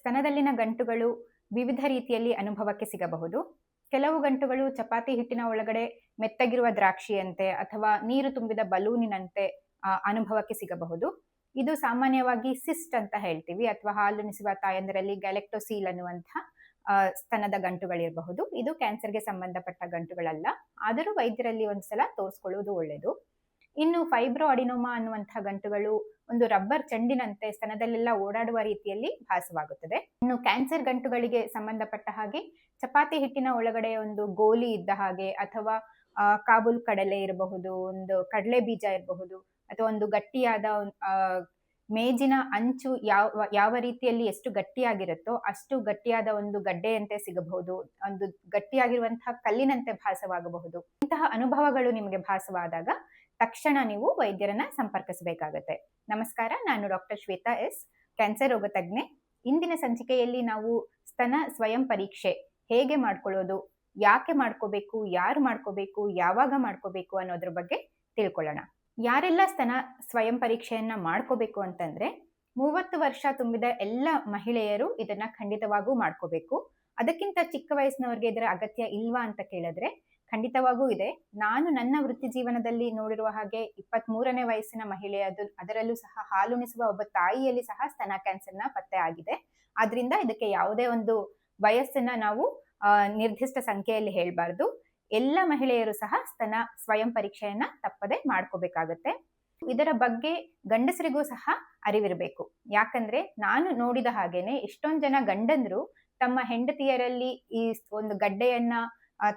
ಸ್ತನದಲ್ಲಿನ ಗಂಟುಗಳು ವಿವಿಧ ರೀತಿಯಲ್ಲಿ ಅನುಭವಕ್ಕೆ ಸಿಗಬಹುದು. ಕೆಲವು ಗಂಟುಗಳು ಚಪಾತಿ ಹಿಟ್ಟಿನ ಒಳಗಡೆ ಮೆತ್ತಗಿರುವ ದ್ರಾಕ್ಷಿಯಂತೆ ಅಥವಾ ನೀರು ತುಂಬಿದ ಬಲೂನಿನಂತೆ ಅನುಭವಕ್ಕೆ ಸಿಗಬಹುದು. ಇದು ಸಾಮಾನ್ಯವಾಗಿ ಸಿಸ್ಟ್ ಅಂತ ಹೇಳ್ತೀವಿ, ಅಥವಾ ಹಾಲುಣಿಸುವ ತಾಯಂದಿರಲ್ಲಿ ಗ್ಯಾಲೆಕ್ಟೋಸೀಲ್ ಅನ್ನುವಂತಹ ಸ್ತನದ ಗಂಟುಗಳಿರಬಹುದು. ಇದು ಕ್ಯಾನ್ಸರ್ಗೆ ಸಂಬಂಧಪಟ್ಟ ಗಂಟುಗಳಲ್ಲ, ಆದರೂ ವೈದ್ಯರಲ್ಲಿ ಒಂದ್ಸಲ ತೋರಿಸ್ಕೊಳ್ಳುವುದು ಒಳ್ಳೆಯದು. ಇನ್ನು ಫೈಬ್ರೋ ಅಡಿನೋಮಾ ಅನ್ನುವಂತಹ ಗಂಟುಗಳು ಒಂದು ರಬ್ಬರ್ ಚೆಂಡಿನಂತೆ ಸ್ತನದಲ್ಲೆಲ್ಲ ಓಡಾಡುವ ರೀತಿಯಲ್ಲಿ ಭಾಸವಾಗುತ್ತದೆ. ಇನ್ನು ಕ್ಯಾನ್ಸರ್ ಗಂಟುಗಳಿಗೆ ಸಂಬಂಧಪಟ್ಟ ಹಾಗೆ ಚಪಾತಿ ಹಿಟ್ಟಿನ ಒಳಗಡೆ ಒಂದು ಗೋಲಿ ಇದ್ದ ಹಾಗೆ, ಅಥವಾ ಕಾಬೂಲ್ ಕಡಲೆ ಇರಬಹುದು, ಒಂದು ಕಡಲೆ ಬೀಜ ಇರಬಹುದು, ಅಥವಾ ಒಂದು ಗಟ್ಟಿಯಾದ ಮೇಜಿನ ಅಂಚು ಯಾವ ರೀತಿಯಲ್ಲಿ ಎಷ್ಟು ಗಟ್ಟಿಯಾಗಿರುತ್ತೋ ಅಷ್ಟು ಗಟ್ಟಿಯಾದ ಒಂದು ಗಡ್ಡೆಯಂತೆ ಸಿಗಬಹುದು, ಒಂದು ಗಟ್ಟಿಯಾಗಿರುವಂತಹ ಕಲ್ಲಿನಂತೆ ಭಾಸವಾಗಬಹುದು. ಇಂತಹ ಅನುಭವಗಳು ನಿಮಗೆ ಭಾಸವಾದಾಗ ತಕ್ಷಣ ನೀವು ವೈದ್ಯರನ್ನ ಸಂಪರ್ಕಿಸಬೇಕಾಗತ್ತೆ. ನಮಸ್ಕಾರ, ನಾನು ಡಾಕ್ಟರ್ ಶ್ವೇತಾ ಎಸ್, ಕ್ಯಾನ್ಸರ್ ರೋಗ ತಜ್ಞೆ. ಇಂದಿನ ಸಂಚಿಕೆಯಲ್ಲಿ ನಾವು ಸ್ತನ ಸ್ವಯಂ ಪರೀಕ್ಷೆ ಹೇಗೆ ಮಾಡ್ಕೊಳ್ಳೋದು, ಯಾಕೆ ಮಾಡ್ಕೋಬೇಕು, ಯಾರು ಮಾಡ್ಕೋಬೇಕು, ಯಾವಾಗ ಮಾಡ್ಕೋಬೇಕು ಅನ್ನೋದ್ರ ಬಗ್ಗೆ ತಿಳ್ಕೊಳ್ಳೋಣ. ಯಾರೆಲ್ಲ ಸ್ತನ ಸ್ವಯಂ ಪರೀಕ್ಷೆಯನ್ನ ಮಾಡ್ಕೋಬೇಕು ಅಂತಂದ್ರೆ 30 ವರ್ಷ ತುಂಬಿದ ಎಲ್ಲ ಮಹಿಳೆಯರು ಇದನ್ನ ಖಂಡಿತವಾಗೂ ಮಾಡ್ಕೋಬೇಕು. ಅದಕ್ಕಿಂತ ಚಿಕ್ಕ ವಯಸ್ಸಿನವ್ರಿಗೆ ಇದರ ಅಗತ್ಯ ಇಲ್ವಾ ಅಂತ ಕೇಳಿದ್ರೆ ಖಂಡಿತವಾಗೂ ಇದೆ. ನಾನು ನನ್ನ ವೃತ್ತಿ ಜೀವನದಲ್ಲಿ ನೋಡಿರುವ ಹಾಗೆ 23ನೇ ವಯಸ್ಸಿನ ಮಹಿಳೆ, ಅದರಲ್ಲೂ ಸಹ ಹಾಲುಣಿಸುವ ಒಬ್ಬ ತಾಯಿಯಲ್ಲಿ ಸಹ ಸ್ತನ ಕ್ಯಾನ್ಸರ್ನ ಪತ್ತೆ ಆಗಿದೆ. ಆದ್ರಿಂದ ಇದಕ್ಕೆ ಯಾವುದೇ ಒಂದು ವಯಸ್ಸನ್ನ ನಾವು ನಿರ್ದಿಷ್ಟ ಸಂಖ್ಯೆಯಲ್ಲಿ ಹೇಳ್ಬಾರ್ದು. ಎಲ್ಲ ಮಹಿಳೆಯರು ಸಹ ಸ್ತನ ಸ್ವಯಂ ಪರೀಕ್ಷೆಯನ್ನ ತಪ್ಪದೆ ಮಾಡ್ಕೋಬೇಕಾಗತ್ತೆ. ಇದರ ಬಗ್ಗೆ ಗಂಡಸರಿಗೂ ಸಹ ಅರಿವಿರಬೇಕು. ಯಾಕಂದ್ರೆ ನಾನು ನೋಡಿದ ಹಾಗೇನೆ ಎಷ್ಟೊಂದ್ ಜನ ಗಂಡಂದ್ರು ತಮ್ಮ ಹೆಂಡತಿಯರಲ್ಲಿ ಈ ಒಂದು ಗಡ್ಡೆಯನ್ನ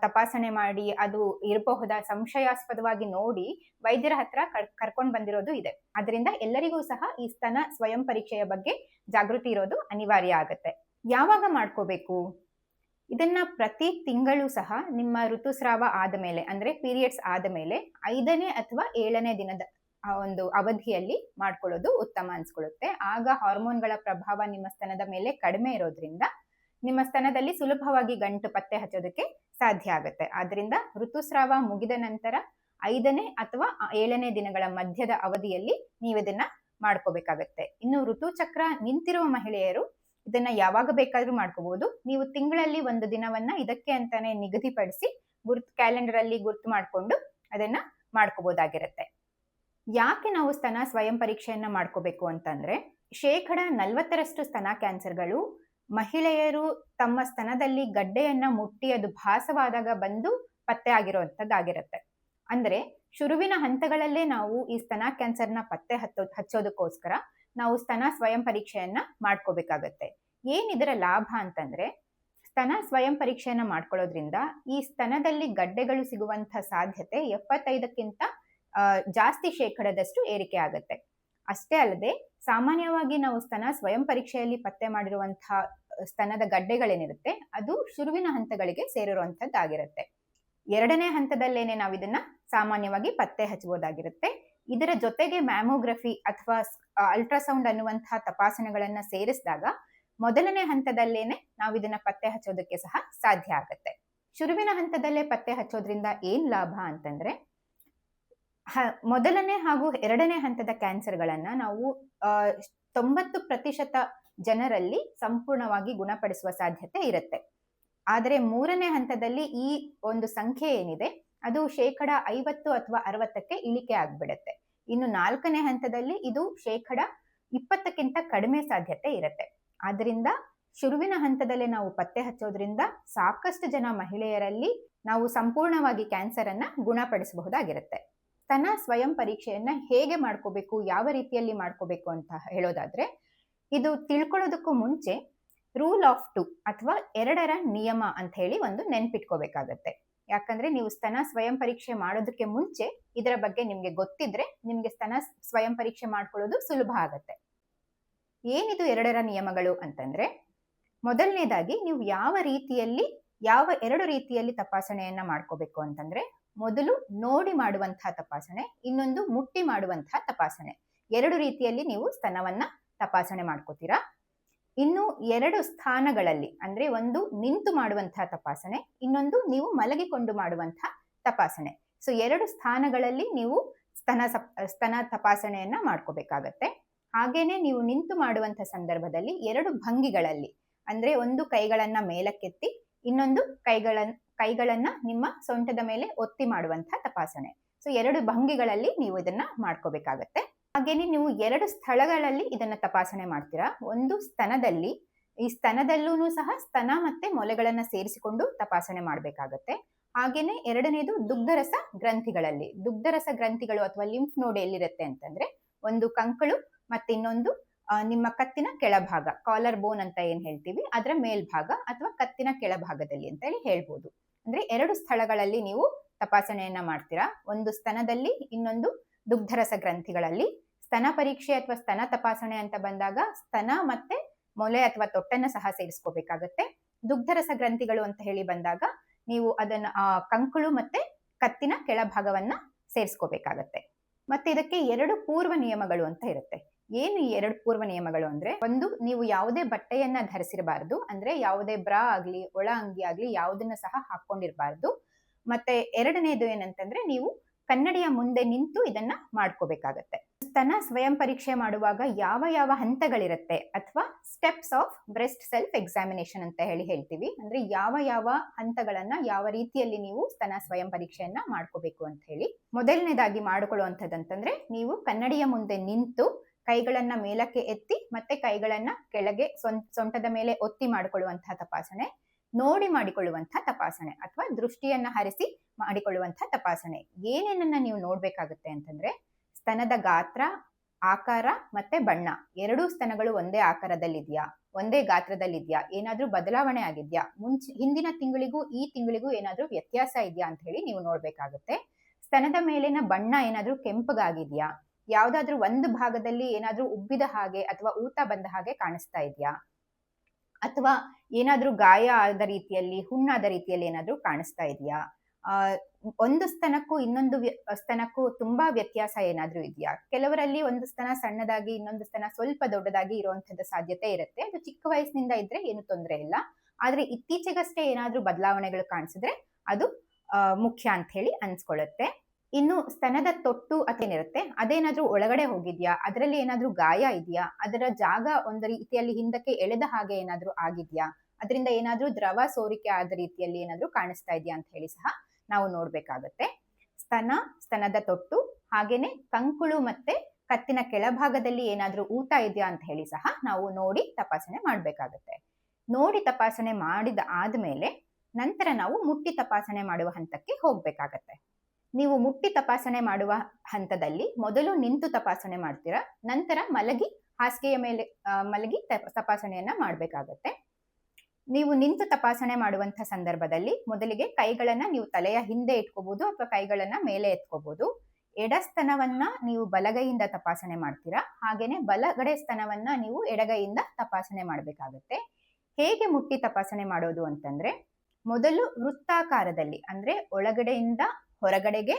ತಪಾಸಣೆ ಮಾಡಿ ಅದು ಇರಬಹುದಾ ಸಂಶಯಾಸ್ಪದವಾಗಿ ನೋಡಿ ವೈದ್ಯರ ಹತ್ರ ಕರ್ಕೊಂಡು ಬಂದಿರೋದು ಇದೆ. ಅದರಿಂದ ಎಲ್ಲರಿಗೂ ಸಹ ಈ ಸ್ತನ ಸ್ವಯಂ ಪರೀಕ್ಷೆಯ ಬಗ್ಗೆ ಜಾಗೃತಿ ಇರೋದು ಅನಿವಾರ್ಯ ಆಗತ್ತೆ. ಯಾವಾಗ ಮಾಡ್ಕೋಬೇಕು? ಇದನ್ನ ಪ್ರತಿ ತಿಂಗಳು ಸಹ ನಿಮ್ಮ ಋತುಸ್ರಾವ ಆದ ಮೇಲೆ, ಅಂದ್ರೆ ಪೀರಿಯಡ್ಸ್ ಆದ ಮೇಲೆ 5ನೇ ಅಥವಾ 7ನೇ ದಿನದ ಒಂದು ಅವಧಿಯಲ್ಲಿ ಮಾಡ್ಕೊಳ್ಳೋದು ಉತ್ತಮ ಅನ್ಸ್ಕೊಳ್ಳುತ್ತೆ. ಆಗ ಹಾರ್ಮೋನ್ಗಳ ಪ್ರಭಾವ ನಿಮ್ಮ ಸ್ತನದ ಮೇಲೆ ಕಡಿಮೆ ಇರೋದ್ರಿಂದ ನಿಮ್ಮ ಸ್ತನದಲ್ಲಿ ಸುಲಭವಾಗಿ ಗಂಟು ಪತ್ತೆ ಹಚ್ಚೋದಕ್ಕೆ ಸಾಧ್ಯ ಆಗುತ್ತೆ. ಆದ್ರಿಂದ ಋತುಸ್ರಾವ ಮುಗಿದ ನಂತರ 5ನೇ ಅಥವಾ 7ನೇ ದಿನಗಳ ಮಧ್ಯದ ಅವಧಿಯಲ್ಲಿ ನೀವು ಇದನ್ನ ಮಾಡ್ಕೋಬೇಕಾಗತ್ತೆ. ಇನ್ನು ಋತುಚಕ್ರ ನಿಂತಿರುವ ಮಹಿಳೆಯರು ಇದನ್ನ ಯಾವಾಗ ಬೇಕಾದ್ರೂ ಮಾಡ್ಕೋಬಹುದು. ನೀವು ತಿಂಗಳಲ್ಲಿ ಒಂದು ದಿನವನ್ನ ಇದಕ್ಕೆ ಅಂತಾನೆ ನಿಗದಿಪಡಿಸಿ ಕ್ಯಾಲೆಂಡರ್ ಅಲ್ಲಿ ಗುರ್ತು ಮಾಡ್ಕೊಂಡು ಅದನ್ನ ಮಾಡ್ಕೋಬಹುದಾಗಿರುತ್ತೆ. ಯಾಕೆ ನಾವು ಸ್ತನ ಸ್ವಯಂ ಪರೀಕ್ಷೆಯನ್ನ ಮಾಡ್ಕೋಬೇಕು ಅಂತಂದ್ರೆ 40% ಸ್ತನ ಕ್ಯಾನ್ಸರ್ಗಳು ಮಹಿಳೆಯರು ತಮ್ಮ ಸ್ತನದಲ್ಲಿ ಗಡ್ಡೆಯನ್ನ ಮುಟ್ಟಿ ಅದು ಭಾಸವಾದಾಗ ಬಂದು ಪತ್ತೆ ಆಗಿರೋಂಥದ್ದಾಗಿರುತ್ತೆ. ಅಂದ್ರೆ ಶುರುವಿನ ಹಂತಗಳಲ್ಲೇ ನಾವು ಈ ಸ್ತನ ಕ್ಯಾನ್ಸರ್ನ ಪತ್ತೆ ಹಚ್ಚೋದಕ್ಕೋಸ್ಕರ ನಾವು ಸ್ತನ ಸ್ವಯಂ ಪರೀಕ್ಷೆಯನ್ನ ಮಾಡ್ಕೋಬೇಕಾಗತ್ತೆ. ಏನಿದರ ಲಾಭ ಅಂತಂದ್ರೆ, ಸ್ತನ ಸ್ವಯಂ ಪರೀಕ್ಷೆಯನ್ನ ಮಾಡ್ಕೊಳ್ಳೋದ್ರಿಂದ ಈ ಸ್ತನದಲ್ಲಿ ಗಡ್ಡೆಗಳು ಸಿಗುವಂತ ಸಾಧ್ಯತೆ 75ಕ್ಕಿಂತ ಜಾಸ್ತಿ ಶೇಕಡದಷ್ಟು ಏರಿಕೆ ಆಗುತ್ತೆ. ಅಷ್ಟೇ ಅಲ್ಲದೆ ಸಾಮಾನ್ಯವಾಗಿ ನಾವು ಸ್ತನ ಸ್ವಯಂ ಪರೀಕ್ಷೆಯಲ್ಲಿ ಪತ್ತೆ ಮಾಡಿರುವಂತಹ ಸ್ತನದ ಗಡ್ಡೆಗಳೇನಿರುತ್ತೆ ಅದು ಶುರುವಿನ ಹಂತಗಳಿಗೆ ಸೇರಿರುವಂತದ್ದಾಗಿರುತ್ತೆ. 2ನೇ ಹಂತದಲ್ಲೇನೆ ನಾವು ಇದನ್ನ ಸಾಮಾನ್ಯವಾಗಿ ಪತ್ತೆ ಹಚ್ಚಬಹುದಾಗಿರುತ್ತೆ. ಇದರ ಜೊತೆಗೆ ಮ್ಯಾಮೋಗ್ರಫಿ ಅಥವಾ ಅಲ್ಟ್ರಾಸೌಂಡ್ ಅನ್ನುವಂತಹ ತಪಾಸಣೆಗಳನ್ನ ಸೇರಿಸಿದಾಗ 1ನೇ ಹಂತದಲ್ಲೇನೆ ನಾವು ಇದನ್ನ ಪತ್ತೆ ಹಚ್ಚೋದಕ್ಕೆ ಸಹ ಸಾಧ್ಯ ಆಗುತ್ತೆ. ಶುರುವಿನ ಹಂತದಲ್ಲೇ ಪತ್ತೆ ಹಚ್ಚೋದ್ರಿಂದ ಏನ್ ಲಾಭ ಅಂತಂದ್ರೆ, 1ನೇ ಹಾಗೂ 2ನೇ ಹಂತದ ಕ್ಯಾನ್ಸರ್ಗಳನ್ನ ನಾವು 90% ಜನರಲ್ಲಿ ಸಂಪೂರ್ಣವಾಗಿ ಗುಣಪಡಿಸುವ ಸಾಧ್ಯತೆ ಇರುತ್ತೆ. ಆದರೆ 3ನೇ ಹಂತದಲ್ಲಿ ಈ ಒಂದು ಸಂಖ್ಯೆ ಏನಿದೆ ಅದು 50% ಅಥವಾ 60ಕ್ಕೆ ಇಳಿಕೆ ಆಗ್ಬಿಡುತ್ತೆ. ಇನ್ನು 4ನೇ ಹಂತದಲ್ಲಿ ಇದು 20%ಕ್ಕಿಂತ ಕಡಿಮೆ ಸಾಧ್ಯತೆ ಇರುತ್ತೆ. ಆದ್ರಿಂದ ಶುರುವಿನ ಹಂತದಲ್ಲೇ ನಾವು ಪತ್ತೆ ಹಚ್ಚೋದ್ರಿಂದ ಸಾಕಷ್ಟು ಜನ ಮಹಿಳೆಯರಲ್ಲಿ ನಾವು ಸಂಪೂರ್ಣವಾಗಿ ಕ್ಯಾನ್ಸರ್ ಅನ್ನ ಗುಣಪಡಿಸಬಹುದಾಗಿರುತ್ತೆ. ಸ್ತನ ಸ್ವಯಂ ಪರೀಕ್ಷೆಯನ್ನ ಹೇಗೆ ಮಾಡ್ಕೋಬೇಕು, ಯಾವ ರೀತಿಯಲ್ಲಿ ಮಾಡ್ಕೋಬೇಕು ಅಂತ ಹೇಳೋದಾದ್ರೆ, ಇದು ತಿಳ್ಕೊಳ್ಳೋದಕ್ಕೂ ಮುಂಚೆ ರೂಲ್ ಆಫ್ 2 ಅಥವಾ 2ರ ನಿಯಮ ಅಂತ ಹೇಳಿ ಒಂದು ನೆನ್ಪಿಟ್ಕೋಬೇಕಾಗತ್ತೆ. ಯಾಕಂದ್ರೆ ನೀವು ಸ್ತನ ಸ್ವಯಂ ಪರೀಕ್ಷೆ ಮಾಡೋದಕ್ಕೆ ಮುಂಚೆ ಇದರ ಬಗ್ಗೆ ನಿಮ್ಗೆ ಗೊತ್ತಿದ್ರೆ ನಿಮ್ಗೆ ಸ್ತನ ಸ್ವಯಂ ಪರೀಕ್ಷೆ ಮಾಡ್ಕೊಳ್ಳೋದು ಸುಲಭ ಆಗತ್ತೆ. ಏನಿದು 2ರ ನಿಯಮಗಳು ಅಂತಂದ್ರೆ, ಮೊದಲನೇದಾಗಿ ನೀವು ಯಾವ 2 ರೀತಿಯಲ್ಲಿ ತಪಾಸಣೆಯನ್ನ ಮಾಡ್ಕೋಬೇಕು ಅಂತಂದ್ರೆ, ಮೊದಲು ನೋಡಿ ಮಾಡುವಂತಹ ತಪಾಸಣೆ, ಇನ್ನೊಂದು ಮುಟ್ಟಿ ಮಾಡುವಂತಹ ತಪಾಸಣೆ. 2 ರೀತಿಯಲ್ಲಿ ನೀವು ಸ್ತನವನ್ನ ತಪಾಸಣೆ ಮಾಡ್ಕೋತೀರಾ. ಇನ್ನು 2 ಸ್ಥಾನಗಳಲ್ಲಿ, ಅಂದ್ರೆ ಒಂದು ನಿಂತು ಮಾಡುವಂತಹ ತಪಾಸಣೆ, ಇನ್ನೊಂದು ನೀವು ಮಲಗಿಕೊಂಡು ಮಾಡುವಂತಹ ತಪಾಸಣೆ. ಸೊ 2 ಸ್ಥಾನಗಳಲ್ಲಿ ನೀವು ಸ್ತನ ತಪಾಸಣೆಯನ್ನ ಮಾಡ್ಕೋಬೇಕಾಗತ್ತೆ. ಹಾಗೇನೆ ನೀವು ನಿಂತು ಮಾಡುವಂತ ಸಂದರ್ಭದಲ್ಲಿ 2 ಭಂಗಿಗಳಲ್ಲಿ, ಅಂದ್ರೆ ಒಂದು ಕೈಗಳನ್ನ ಮೇಲಕ್ಕೆತ್ತಿ ಇನ್ನೊಂದು ಕೈಗಳನ್ನ ನಿಮ್ಮ ಸೊಂಟದ ಮೇಲೆ ಒತ್ತಿ ಮಾಡುವಂತಹ ತಪಾಸಣೆ. ಸೊ 2 ಭಂಗಿಗಳಲ್ಲಿ ನೀವು ಇದನ್ನ ಮಾಡ್ಕೋಬೇಕಾಗತ್ತೆ. ಹಾಗೇನೆ ನೀವು 2 ಸ್ಥಳಗಳಲ್ಲಿ ಇದನ್ನ ತಪಾಸಣೆ ಮಾಡ್ತೀರಾ. ಒಂದು ಸ್ತನದಲ್ಲಿ, ಈ ಸ್ತನದಲ್ಲೂ ಸಹ ಸ್ತನ ಮತ್ತೆ ಮೊಲೆಗಳನ್ನ ಸೇರಿಸಿಕೊಂಡು ತಪಾಸಣೆ ಮಾಡಬೇಕಾಗತ್ತೆ. ಹಾಗೇನೆ ಎರಡನೇದು ದುಗ್ಧರಸ ಗ್ರಂಥಿಗಳಲ್ಲಿ. ದುಗ್ಧರಸ ಗ್ರಂಥಿಗಳು ಅಥವಾ ಲಿಂಫ್ ನೋಡ್ ಎಲ್ಲಿರುತ್ತೆ ಅಂತಂದ್ರೆ, ಒಂದು ಕಂಕಳು ಮತ್ತೆ ಇನ್ನೊಂದು ನಿಮ್ಮ ಕತ್ತಿನ ಕೆಳಭಾಗ, ಕಾಲರ್ ಬೋನ್ ಅಂತ ಏನ್ ಹೇಳ್ತೀವಿ, ಅದರ ಮೇಲ್ಭಾಗ ಅಥವಾ ಕತ್ತಿನ ಕೆಳಭಾಗದಲ್ಲಿ ಅಂತ ಹೇಳಿ ಹೇಳ್ಬೋದು. ಅಂದ್ರೆ 2 ಸ್ಥಳಗಳಲ್ಲಿ ನೀವು ತಪಾಸಣೆಯನ್ನ ಮಾಡ್ತೀರಾ. ಒಂದು ಸ್ತನದಲ್ಲಿ, ಇನ್ನೊಂದು ದುಗ್ಧರಸ ಗ್ರಂಥಿಗಳಲ್ಲಿ. ಸ್ತನ ಪರೀಕ್ಷೆ ಅಥವಾ ಸ್ತನ ತಪಾಸಣೆ ಅಂತ ಬಂದಾಗ ಸ್ತನ ಮತ್ತೆ ಮೊಲೆ ಅಥವಾ ತೊಟ್ಟನ್ನ ಸಹ ಸೇರಿಸ್ಕೋಬೇಕಾಗತ್ತೆ. ದುಗ್ಧರಸ ಗ್ರಂಥಿಗಳು ಅಂತ ಹೇಳಿ ಬಂದಾಗ ನೀವು ಅದನ್ನ ಕಂಕಳು ಮತ್ತೆ ಕತ್ತಿನ ಕೆಳಭಾಗವನ್ನ ಸೇರಿಸ್ಕೋಬೇಕಾಗತ್ತೆ. ಮತ್ತೆ ಇದಕ್ಕೆ 2 ಪೂರ್ವ ನಿಯಮಗಳು ಅಂತ ಇರುತ್ತೆ. ಏನು ಈ 2 ಪೂರ್ವ ನಿಯಮಗಳು ಅಂದ್ರೆ, ಒಂದು, ನೀವು ಯಾವುದೇ ಬಟ್ಟೆಯನ್ನ ಧರಿಸಿರಬಾರದು, ಅಂದ್ರೆ ಯಾವುದೇ ಬ್ರಾ ಆಗ್ಲಿ ಒಳ ಅಂಗಿ ಆಗ್ಲಿ ಯಾವುದನ್ನ ಸಹ ಹಾಕೊಂಡಿರ್ಬಾರ್ದು. ಮತ್ತೆ ಎರಡನೇದು ಏನಂತಂದ್ರೆ, ನೀವು ಕನ್ನಡಿಯ ಮುಂದೆ ನಿಂತು ಇದನ್ನ ಮಾಡ್ಕೋಬೇಕಾಗತ್ತೆ. ಸ್ತನ ಸ್ವಯಂ ಪರೀಕ್ಷೆ ಮಾಡುವಾಗ ಯಾವ ಯಾವ ಹಂತಗಳಿರುತ್ತೆ ಅಥವಾ steps of breast self examination ಅಂತ ಹೇಳಿ ಹೇಳ್ತೀವಿ. ಅಂದ್ರೆ ಯಾವ ಯಾವ ಹಂತಗಳನ್ನ ಯಾವ ರೀತಿಯಲ್ಲಿ ನೀವು ಸ್ತನ ಸ್ವಯಂ ಪರೀಕ್ಷೆಯನ್ನ ಮಾಡ್ಕೋಬೇಕು ಅಂತ ಹೇಳಿ. ಮೊದಲನೇದಾಗಿ ಮಾಡಿಕೊಳ್ಳುವಂಥದ್ದಂತಂದ್ರೆ, ನೀವು ಕನ್ನಡಿಯ ಮುಂದೆ ನಿಂತು ಕೈಗಳನ್ನ ಮೇಲಕ್ಕೆ ಎತ್ತಿ ಮತ್ತೆ ಕೈಗಳನ್ನ ಕೆಳಗೆ ಸೊಂಟದ ಮೇಲೆ ಒತ್ತಿ ಮಾಡಿಕೊಳ್ಳುವಂತಹ ತಪಾಸಣೆ. ನೋಡಿ ಮಾಡಿಕೊಳ್ಳುವಂತಹ ತಪಾಸಣೆ ಅಥವಾ ದೃಷ್ಟಿಯನ್ನ ಹರಿಸಿ ಮಾಡಿಕೊಳ್ಳುವಂತಹ ತಪಾಸಣೆ. ಏನೇನನ್ನ ನೀವು ನೋಡ್ಬೇಕಾಗುತ್ತೆ ಅಂತಂದ್ರೆ, ಸ್ತನದ ಗಾತ್ರ, ಆಕಾರ ಮತ್ತೆ ಬಣ್ಣ. 2 ಸ್ತನಗಳು ಒಂದೇ ಆಕಾರದಲ್ಲಿದ್ಯಾ, ಒಂದೇ ಗಾತ್ರದಲ್ಲಿದ್ಯಾ, ಏನಾದ್ರೂ ಬದಲಾವಣೆ ಆಗಿದ್ಯಾ, ಹಿಂದಿನ ತಿಂಗಳಿಗೂ ಈ ತಿಂಗಳಿಗೂ ಏನಾದ್ರೂ ವ್ಯತ್ಯಾಸ ಇದೆಯಾ ಅಂತ ಹೇಳಿ ನೀವು ನೋಡ್ಬೇಕಾಗುತ್ತೆ. ಸ್ತನದ ಮೇಲಿನ ಬಣ್ಣ ಏನಾದ್ರೂ ಕೆಂಪಗಾಗಿದ್ಯಾ, ಯಾವ್ದಾದ್ರೂ ಒಂದು ಭಾಗದಲ್ಲಿ ಏನಾದ್ರೂ ಉಬ್ಬಿದ ಹಾಗೆ ಅಥವಾ ಊತ ಬಂದ ಹಾಗೆ ಕಾಣಿಸ್ತಾ ಇದೆಯಾ, ಅಥವಾ ಏನಾದ್ರೂ ಗಾಯ ಆದ ರೀತಿಯಲ್ಲಿ, ಹುಣ್ಣಾದ ರೀತಿಯಲ್ಲಿ ಏನಾದ್ರೂ ಕಾಣಿಸ್ತಾ ಇದೆಯಾ, ಒಂದು ಸ್ತನಕ್ಕೂ ಇನ್ನೊಂದು ಸ್ತನಕ್ಕೂ ತುಂಬಾ ವ್ಯತ್ಯಾಸ ಏನಾದ್ರೂ ಇದೆಯಾ. ಕೆಲವರಲ್ಲಿ ಒಂದು ಸ್ತನ ಸಣ್ಣದಾಗಿ ಇನ್ನೊಂದು ಸ್ತನ ಸ್ವಲ್ಪ ದೊಡ್ಡದಾಗಿ ಇರುವಂತದ್ದು ಸಾಧ್ಯತೆ ಇರುತ್ತೆ. ಅದು ಚಿಕ್ಕ ವಯಸ್ಸಿನಿಂದ ಇದ್ರೆ ಏನು ತೊಂದರೆ ಇಲ್ಲ. ಆದ್ರೆ ಇತ್ತೀಚೆಗಷ್ಟೇ ಏನಾದ್ರೂ ಬದಲಾವಣೆಗಳು ಕಾಣಿಸಿದ್ರೆ ಅದು ಮುಖ್ಯ ಅಂತ ಹೇಳಿ ಅನ್ಸ್ಕೊಳ್ಳುತ್ತೆ. ಇನ್ನು ಸ್ತನದ ತೊಟ್ಟು ಅದೇನಿರುತ್ತೆ ಅದೇನಾದ್ರೂ ಒಳಗಡೆ ಹೋಗಿದ್ಯಾ, ಅದರಲ್ಲಿ ಏನಾದ್ರೂ ಗಾಯ ಇದೆಯಾ, ಅದರ ಜಾಗ ಒಂದು ರೀತಿಯಲ್ಲಿ ಹಿಂದಕ್ಕೆ ಎಳೆದ ಹಾಗೆ ಏನಾದ್ರೂ ಆಗಿದ್ಯಾ, ಅದರಿಂದ ಏನಾದ್ರೂ ದ್ರವ ಸೋರಿಕೆ ಆದ ರೀತಿಯಲ್ಲಿ ಏನಾದ್ರೂ ಕಾಣಿಸ್ತಾ ಇದೆಯಾ ಅಂತ ಹೇಳಿ ಸಹ ನಾವು ನೋಡ್ಬೇಕಾಗತ್ತೆ. ಸ್ತನದ ತೊಟ್ಟು, ಹಾಗೇನೆ ಕಂಕುಳು ಮತ್ತೆ ಕತ್ತಿನ ಕೆಳಭಾಗದಲ್ಲಿ ಏನಾದ್ರೂ ಊತ ಇದೆಯಾ ಅಂತ ಹೇಳಿ ಸಹ ನಾವು ನೋಡಿ ತಪಾಸಣೆ ಮಾಡ್ಬೇಕಾಗತ್ತೆ. ನೋಡಿ ತಪಾಸಣೆ ಮಾಡಿದ ಆದ್ಮೇಲೆ ನಂತರ ನಾವು ಮುಟ್ಟಿ ತಪಾಸಣೆ ಮಾಡುವ ಹಂತಕ್ಕೆ ಹೋಗ್ಬೇಕಾಗತ್ತೆ. ನೀವು ಮುಟ್ಟಿ ತಪಾಸಣೆ ಮಾಡುವ ಹಂತದಲ್ಲಿ ಮೊದಲು ನಿಂತು ತಪಾಸಣೆ ಮಾಡ್ತೀರಾ, ನಂತರ ಮಲಗಿ ಹಾಸಿಗೆಯ ಮೇಲೆ ಮಲಗಿ ತಪಾಸಣೆಯನ್ನ ಮಾಡ್ಬೇಕಾಗತ್ತೆ. ನೀವು ನಿಂತು ತಪಾಸಣೆ ಮಾಡುವಂತ ಸಂದರ್ಭದಲ್ಲಿ ಮೊದಲಿಗೆ ಕೈಗಳನ್ನ ನೀವು ತಲೆಯ ಹಿಂದೆ ಇಟ್ಕೋಬಹುದು ಅಥವಾ ಕೈಗಳನ್ನ ಮೇಲೆ ಎತ್ಕೋಬಹುದು. ಎಡ ಸ್ತನವನ್ನ ನೀವು ಬಲಗೈಯಿಂದ ತಪಾಸಣೆ ಮಾಡ್ತೀರಾ, ಹಾಗೇನೆ ಬಲಗಡೆ ಸ್ತನವನ್ನ ನೀವು ಎಡಗೈಯಿಂದ ತಪಾಸಣೆ ಮಾಡ್ಬೇಕಾಗತ್ತೆ. ಹೇಗೆ ಮುಟ್ಟಿ ತಪಾಸಣೆ ಮಾಡೋದು ಅಂತಂದ್ರೆ, ಮೊದಲು ವೃತ್ತಾಕಾರದಲ್ಲಿ, ಅಂದ್ರೆ ಒಳಗಡೆಯಿಂದ ಹೊರಗಡೆಗೆ,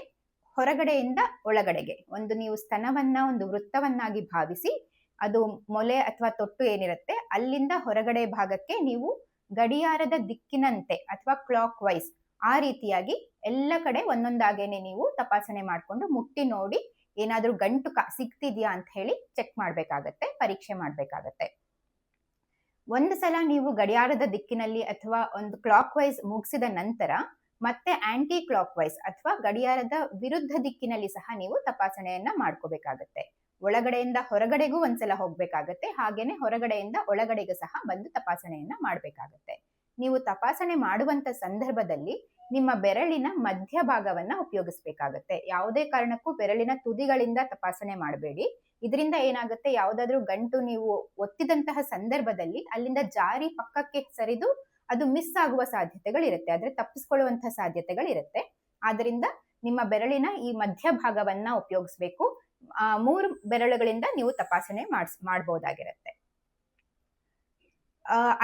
ಹೊರಗಡೆಯಿಂದ ಒಳಗಡೆಗೆ ಒಂದು ನೀವು ಸ್ತನವನ್ನ ಒಂದು ವೃತ್ತವನ್ನಾಗಿ ಭಾವಿಸಿ, ಅದು ಮೊಲೆ ಅಥವಾ ತೊಟ್ಟು ಏನಿರುತ್ತೆ ಅಲ್ಲಿಂದ ಹೊರಗಡೆ ಭಾಗಕ್ಕೆ ನೀವು ಗಡಿಯಾರದ ದಿಕ್ಕಿನಂತೆ ಅಥವಾ ಕ್ಲಾಕ್ ವೈಸ್ ಆ ರೀತಿಯಾಗಿ ಎಲ್ಲ ಕಡೆ ಒಂದೊಂದಾಗೇನೆ ನೀವು ತಪಾಸಣೆ ಮಾಡ್ಕೊಂಡು ಮುಟ್ಟಿ ನೋಡಿ ಏನಾದ್ರೂ ಗಂಟು ಸಿಗ್ತಿದ್ಯಾ ಅಂತ ಹೇಳಿ ಚೆಕ್ ಮಾಡ್ಬೇಕಾಗತ್ತೆ, ಪರೀಕ್ಷೆ ಮಾಡ್ಬೇಕಾಗತ್ತೆ. ಒಂದು ಸಲ ನೀವು ಗಡಿಯಾರದ ದಿಕ್ಕಿನಲ್ಲಿ ಅಥವಾ ಒಂದು ಕ್ಲಾಕ್ ವೈಸ್ ಮುಗಿಸಿದ ನಂತರ ಮತ್ತೆ ಆಂಟಿ ಕ್ಲಾಕ್ ವೈಸ್ ಅಥವಾ ಗಡಿಯಾರದ ವಿರುದ್ಧ ದಿಕ್ಕಿನಲ್ಲಿ ಸಹ ನೀವು ತಪಾಸಣೆಯನ್ನ ಮಾಡ್ಕೋಬೇಕಾಗತ್ತೆ. ಒಳಗಡೆಯಿಂದ ಹೊರಗಡೆಗೂ ಒಂದ್ಸಲ ಹೋಗ್ಬೇಕಾಗತ್ತೆ, ಹಾಗೇನೆ ಹೊರಗಡೆಯಿಂದ ಒಳಗಡೆಗೂ ಸಹ ಬಂದು ತಪಾಸಣೆಯನ್ನ ಮಾಡ್ಬೇಕಾಗತ್ತೆ. ನೀವು ತಪಾಸಣೆ ಮಾಡುವಂತ ಸಂದರ್ಭದಲ್ಲಿ ನಿಮ್ಮ ಬೆರಳಿನ ಮಧ್ಯಭಾಗವನ್ನ ಉಪಯೋಗಿಸ್ಬೇಕಾಗತ್ತೆ. ಯಾವುದೇ ಕಾರಣಕ್ಕೂ ಬೆರಳಿನ ತುದಿಗಳಿಂದ ತಪಾಸಣೆ ಮಾಡಬೇಡಿ. ಇದರಿಂದ ಏನಾಗುತ್ತೆ, ಯಾವುದಾದ್ರೂ ಗಂಟು ನೀವು ಒತ್ತಿದಂತಹ ಸಂದರ್ಭದಲ್ಲಿ ಅಲ್ಲಿಂದ ಜಾರಿ ಪಕ್ಕಕ್ಕೆ ಸರಿದು ಅದು ಮಿಸ್ ಆಗುವ ಸಾಧ್ಯತೆಗಳಿರುತ್ತೆ, ಆದ್ರೆ ತಪ್ಪಿಸ್ಕೊಳ್ಳುವಂತಹ ಸಾಧ್ಯತೆಗಳಿರುತ್ತೆ. ಆದ್ರಿಂದ ನಿಮ್ಮ ಬೆರಳಿನ ಈ ಮಧ್ಯಭಾಗವನ್ನ ಉಪಯೋಗಿಸ್ಬೇಕು. 3 ಬೆರಳುಗಳಿಂದ ನೀವು ತಪಾಸಣೆ ಮಾಡಬಹುದಾಗಿರುತ್ತೆ.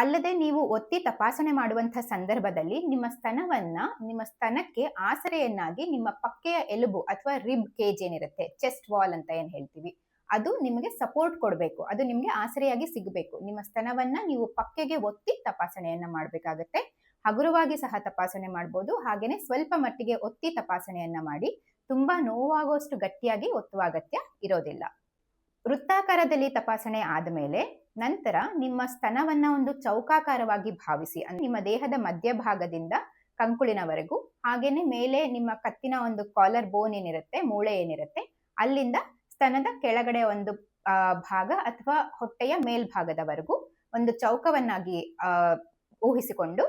ಅಲ್ಲದೆ ನೀವು ಒತ್ತಿ ತಪಾಸಣೆ ಮಾಡುವಂತಹ ಸಂದರ್ಭದಲ್ಲಿ ನಿಮ್ಮ ಸ್ತನಕ್ಕೆ ಆಸರೆಯನ್ನಾಗಿ ನಿಮ್ಮ ಪಕ್ಕೆಯ ಎಲುಬು ಅಥವಾ ರಿಬ್ ಕೇಜ್ ಏನಿರುತ್ತೆ, ಚೆಸ್ಟ್ ವಾಲ್ ಅಂತ ಏನ್ ಹೇಳ್ತೀವಿ, ಅದು ನಿಮಗೆ ಸಪೋರ್ಟ್ ಕೊಡಬೇಕು, ಅದು ನಿಮ್ಗೆ ಆಸರೆಯಾಗಿ ಸಿಗಬೇಕು. ನಿಮ್ಮ ಸ್ತನವನ್ನ ನೀವು ಪಕ್ಕೆಗೆ ಒತ್ತಿ ತಪಾಸಣೆಯನ್ನ ಮಾಡ್ಬೇಕಾಗತ್ತೆ. ಹಗುರವಾಗಿ ಸಹ ತಪಾಸಣೆ ಮಾಡ್ಬೋದು, ಹಾಗೇನೆ ಸ್ವಲ್ಪ ಮಟ್ಟಿಗೆ ಒತ್ತಿ ತಪಾಸಣೆಯನ್ನ ಮಾಡಿ. ತುಂಬಾ ನೋವಾಗುವಷ್ಟು ಗಟ್ಟಿಯಾಗಿ ಒತ್ತುವ ಅಗತ್ಯ ಇರೋದಿಲ್ಲ. ವೃತ್ತಾಕಾರದಲ್ಲಿ ತಪಾಸಣೆ ಆದಮೇಲೆ ನಂತರ ನಿಮ್ಮ ಸ್ತನವನ್ನ ಒಂದು ಚೌಕಾಕಾರವಾಗಿ ಭಾವಿಸಿ, ಅಂದ್ರೆ ನಿಮ್ಮ ದೇಹದ ಮಧ್ಯಭಾಗದಿಂದ ಕಂಕುಳಿನವರೆಗೂ, ಹಾಗೇನೆ ಮೇಲೆ ನಿಮ್ಮ ಕತ್ತಿನ ಒಂದು ಕಾಲರ್ ಬೋನ್ ಏನಿರುತ್ತೆ, ಮೂಳೆ ಏನಿರುತ್ತೆ, ಅಲ್ಲಿಂದ ಸ್ತನದ ಕೆಳಗಡೆ ಒಂದು ಭಾಗ ಅಥವಾ ಹೊಟ್ಟೆಯ ಮೇಲ್ಭಾಗದವರೆಗೂ ಒಂದು ಚೌಕವನ್ನಾಗಿ ಊಹಿಸಿಕೊಂಡು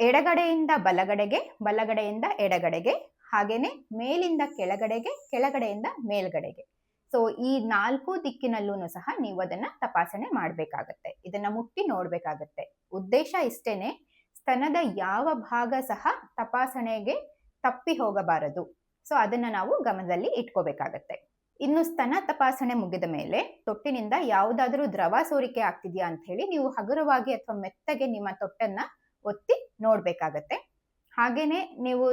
ಎಡಗಡೆಯಿಂದ ಬಲಗಡೆಗೆ, ಬಲಗಡೆಯಿಂದ ಎಡಗಡೆಗೆ, ಹಾಗೇನೆ ಮೇಲಿಂದ ಕೆಳಗಡೆಗೆ, ಕೆಳಗಡೆಯಿಂದ ಮೇಲ್ಗಡೆಗೆ. ಸೊ ಈ 4 ದಿಕ್ಕಿನಲ್ಲೂ ಸಹ ನೀವು ಅದನ್ನ ತಪಾಸಣೆ ಮಾಡಬೇಕಾಗತ್ತೆ. ಇದನ್ನ ಮುಟ್ಟಿ ನೋಡ್ಬೇಕಾಗತ್ತೆ. ಉದ್ದೇಶ ಇಷ್ಟೇನೆ, ಸ್ತನದ ಯಾವ ಭಾಗ ಸಹ ತಪಾಸಣೆಗೆ ತಪ್ಪಿ ಹೋಗಬಾರದು. ಸೊ ಅದನ್ನ ನಾವು ಗಮನದಲ್ಲಿ ಇಟ್ಕೋಬೇಕಾಗತ್ತೆ. ಇನ್ನು ಸ್ತನ ತಪಾಸಣೆ ಮುಗಿದ ಮೇಲೆ ತೊಟ್ಟಿನಿಂದ ಯಾವುದಾದ್ರೂ ದ್ರವ ಸೋರಿಕೆ ಆಗ್ತಿದ್ಯಾ ಅಂತ ಹೇಳಿ ನೀವು ಹಗುರವಾಗಿ ಅಥವಾ ಮೆತ್ತಗೆ ನಿಮ್ಮ ತೊಟ್ಟನ್ನ ಒತ್ತಿ ನೋಡ್ಬೇಕಾಗತ್ತೆ. ಹಾಗೇನೆ ನೀವು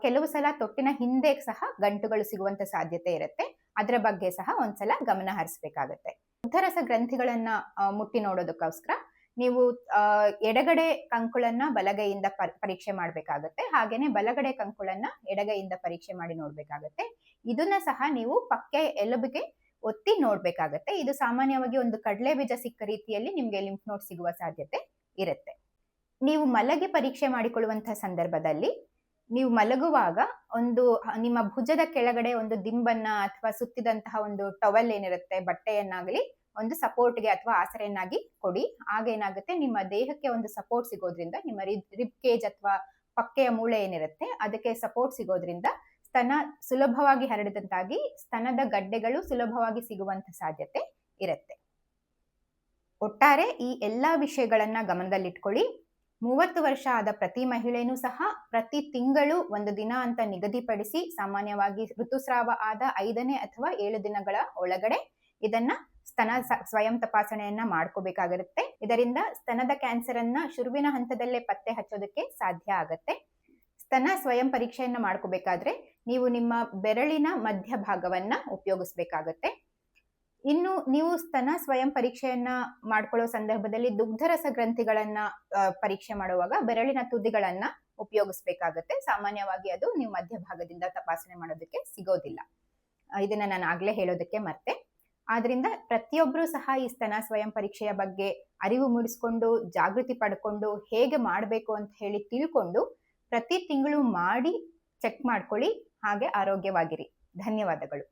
ಕೆಲವು ಸಲ ತೊಟ್ಟಿನ ಹಿಂದೆ ಸಹ ಗಂಟುಗಳು ಸಿಗುವಂತ ಸಾಧ್ಯತೆ ಇರುತ್ತೆ. ಅದರ ಬಗ್ಗೆ ಸಹ ಒಂದ್ಸಲ ಗಮನ ಹರಿಸಬೇಕಾಗತ್ತೆ. ಉದ್ಧರಸ ಗ್ರಂಥಿಗಳನ್ನ ಮುಟ್ಟಿ ನೋಡೋದಕ್ಕೋಸ್ಕರ ನೀವು ಎಡಗಡೆ ಕಂಕುಳನ್ನ ಬಲಗೈಯಿಂದ ಪರೀಕ್ಷೆ ಮಾಡ್ಬೇಕಾಗತ್ತೆ. ಹಾಗೇನೆ ಬಲಗಡೆ ಕಂಕುಳನ್ನ ಎಡಗೈಯಿಂದ ಪರೀಕ್ಷೆ ಮಾಡಿ ನೋಡ್ಬೇಕಾಗತ್ತೆ. ಇದನ್ನ ಸಹ ನೀವು ಪಕ್ಕೆ ಎಲುಬಿಗೆ ಒತ್ತಿ ನೋಡ್ಬೇಕಾಗತ್ತೆ. ಇದು ಸಾಮಾನ್ಯವಾಗಿ ಒಂದು ಕಡಲೆ ಬೀಜ ಸಿಕ್ಕ ರೀತಿಯಲ್ಲಿ ನಿಮ್ಗೆ ಲಿಂಫ್ ನೋಡ್ ಸಿಗುವ ಸಾಧ್ಯತೆ ಇರುತ್ತೆ. ನೀವು ಮಲಗಿ ಪರೀಕ್ಷೆ ಮಾಡಿಕೊಳ್ಳುವಂತಹ ಸಂದರ್ಭದಲ್ಲಿ ನೀವು ಮಲಗುವಾಗ ಒಂದು ನಿಮ್ಮ ಭುಜದ ಕೆಳಗಡೆ ಒಂದು ದಿಂಬನ್ನ ಅಥವಾ ಸುತ್ತಿದಂತಹ ಒಂದು ಟವಲ್ ಏನಿರುತ್ತೆ, ಬಟ್ಟೆಯನ್ನಾಗಲಿ ಒಂದು ಸಪೋರ್ಟ್ಗೆ ಅಥವಾ ಆಸರೆಯನ್ನಾಗಿ ಕೊಡಿ. ಆಗ ಏನಾಗುತ್ತೆ, ನಿಮ್ಮ ದೇಹಕ್ಕೆ ಒಂದು ಸಪೋರ್ಟ್ ಸಿಗೋದ್ರಿಂದ, ನಿಮ್ಮ ರಿಬ್ ಕೇಜ್ ಅಥವಾ ಪಕ್ಕೆಯ ಮೂಳೆ ಏನಿರುತ್ತೆ ಅದಕ್ಕೆ ಸಪೋರ್ಟ್ ಸಿಗೋದ್ರಿಂದ ಸ್ತನ ಸುಲಭವಾಗಿ ಹರಡಿದಂತಾಗಿ ಸ್ತನದ ಗಡ್ಡೆಗಳು ಸುಲಭವಾಗಿ ಸಿಗುವಂತ ಸಾಧ್ಯತೆ ಇರುತ್ತೆ. ಒಟ್ಟಾರೆ ಈ ಎಲ್ಲಾ ವಿಷಯಗಳನ್ನ ಗಮನದಲ್ಲಿಟ್ಕೊಳ್ಳಿ. 30 ವರ್ಷ ಆದ ಪ್ರತಿ ಮಹಿಳೆನೂ ಸಹ ಪ್ರತಿ ತಿಂಗಳು ಒಂದು ದಿನ ಅಂತ ನಿಗದಿಪಡಿಸಿ, ಸಾಮಾನ್ಯವಾಗಿ ಋತುಸ್ರಾವ ಆದ 5ನೇ ಅಥವಾ 7 ದಿನಗಳ ಒಳಗಡೆ ಇದನ್ನ ಸ್ತನ ಸ್ವಯಂ ತಪಾಸಣೆಯನ್ನ ಮಾಡ್ಕೋಬೇಕಾಗಿರುತ್ತೆ. ಇದರಿಂದ ಸ್ತನದ ಕ್ಯಾನ್ಸರ್ ಅನ್ನ ಶುರುವಿನ ಹಂತದಲ್ಲೇ ಪತ್ತೆ ಹಚ್ಚೋದಕ್ಕೆ ಸಾಧ್ಯ ಆಗತ್ತೆ. ಸ್ತನ ಸ್ವಯಂ ಪರೀಕ್ಷೆಯನ್ನ ಮಾಡ್ಕೋಬೇಕಾದ್ರೆ ನೀವು ನಿಮ್ಮ ಬೆರಳಿನ ಮಧ್ಯಭಾಗವನ್ನ ಉಪಯೋಗಿಸ್ಬೇಕಾಗತ್ತೆ. ಇನ್ನು ನೀವು ಸ್ತನ ಸ್ವಯಂ ಪರೀಕ್ಷೆಯನ್ನ ಮಾಡ್ಕೊಳ್ಳೋ ಸಂದರ್ಭದಲ್ಲಿ ದುಗ್ಧರಸ ಗ್ರಂಥಿಗಳನ್ನ ಪರೀಕ್ಷೆ ಮಾಡುವಾಗ ಬೆರಳಿನ ತುದಿಗಳನ್ನ ಉಪಯೋಗಿಸ್ಬೇಕಾಗತ್ತೆ. ಸಾಮಾನ್ಯವಾಗಿ ಅದು ನೀವು ಮಧ್ಯಭಾಗದಿಂದ ತಪಾಸಣೆ ಮಾಡೋದಕ್ಕೆ ಸಿಗೋದಿಲ್ಲ. ಇದನ್ನ ನಾನು ಆಗ್ಲೇ ಹೇಳೋದಕ್ಕೆ ಮರ್ತೆ. ಆದ್ರಿಂದ ಪ್ರತಿಯೊಬ್ರು ಸಹ ಈ ಸ್ತನ ಸ್ವಯಂ ಪರೀಕ್ಷೆಯ ಬಗ್ಗೆ ಅರಿವು ಮೂಡಿಸ್ಕೊಂಡು, ಜಾಗೃತಿ ಪಡ್ಕೊಂಡು, ಹೇಗೆ ಮಾಡಬೇಕು ಅಂತ ಹೇಳಿ ತಿಳ್ಕೊಂಡು ಪ್ರತಿ ತಿಂಗಳು ಮಾಡಿ ಚೆಕ್ ಮಾಡ್ಕೊಳ್ಳಿ. ಹಾಗೆ ಆರೋಗ್ಯವಾಗಿರಿ. ಧನ್ಯವಾದಗಳು.